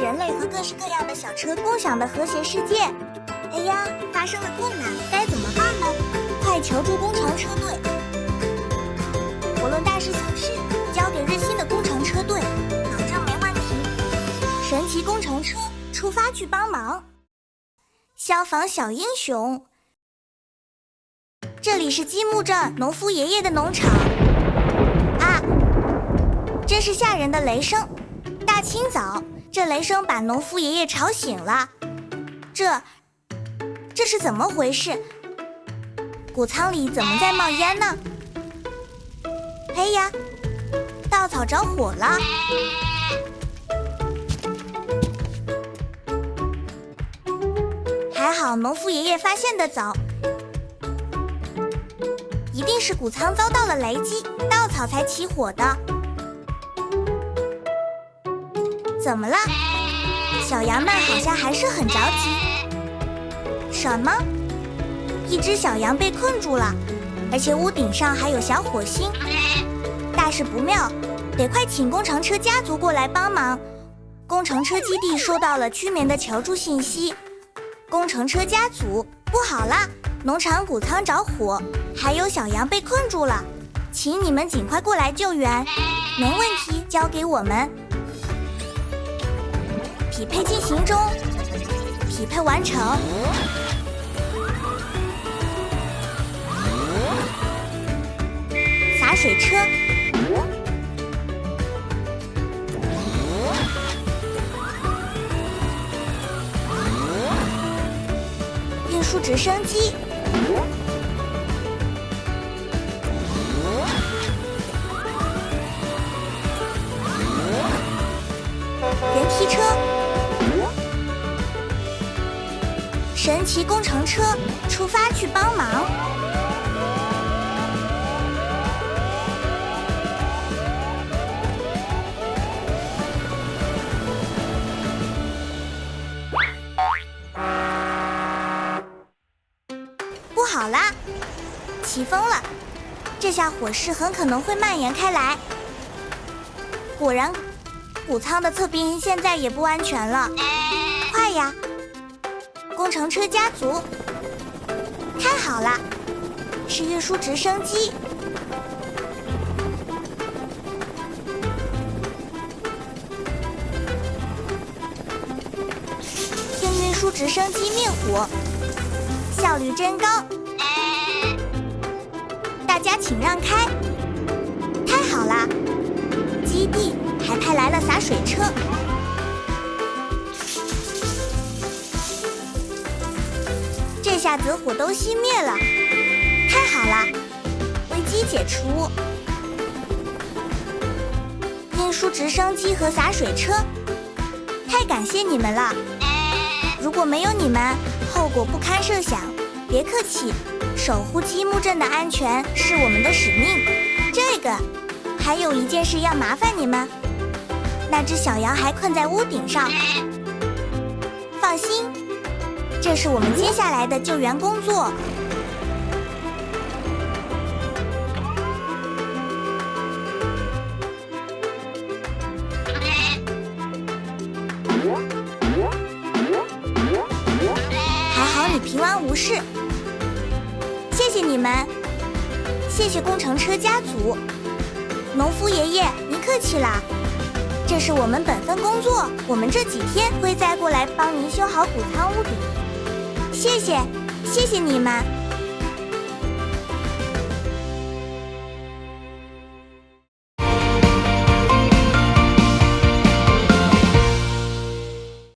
人类和各式各样的小车共享的和谐世界。哎呀，发生了困难，该怎么办呢？快求助工程车队！无论大事小事，交给热心的工程车队，保证没问题。神奇工程车出发去帮忙。消防小英雄。这里是积木镇农夫爷爷的农场。啊，真是吓人的雷声！大清早，这雷声把农夫爷爷吵醒了。这是怎么回事？谷仓里怎么在冒烟呢？哎呀，稻草着火了！还好农夫爷爷发现得早，一定是谷仓遭到了雷击，稻草才起火的。怎么了？小羊们好像还是很着急。什么？一只小羊被困住了，而且屋顶上还有小火星。大事不妙，得快请工程车家族过来帮忙。工程车基地收到了居民的求助信息。工程车家族，不好啦！农场谷仓着火，还有小羊被困住了，请你们尽快过来救援。没问题，交给我们。匹配进行中，匹配完成。洒水车，运输直升机，原梯车，神奇工程车出发去帮忙。不好啦，起风了，这下火势很可能会蔓延开来。果然，谷仓的侧边现在也不安全了。快呀！工程车家族，太好了，是运输直升机。听运输直升机灭火，效率真高。大家请让开！太好啦，基地还派来了洒水车。这下子火都熄灭了，太好啦，危机解除。运输直升机和洒水车，太感谢你们了！如果没有你们，后果不堪设想。别客气，守护积木镇的安全是我们的使命。还有一件事要麻烦你们，那只小羊还困在屋顶上。放心，这是我们接下来的救援工作。还好你平安无事，谢谢你们，谢谢工程车家族。农夫爷爷，您客气啦，这是我们本分工作，我们这几天会再过来帮您修好谷仓屋顶。谢谢你们。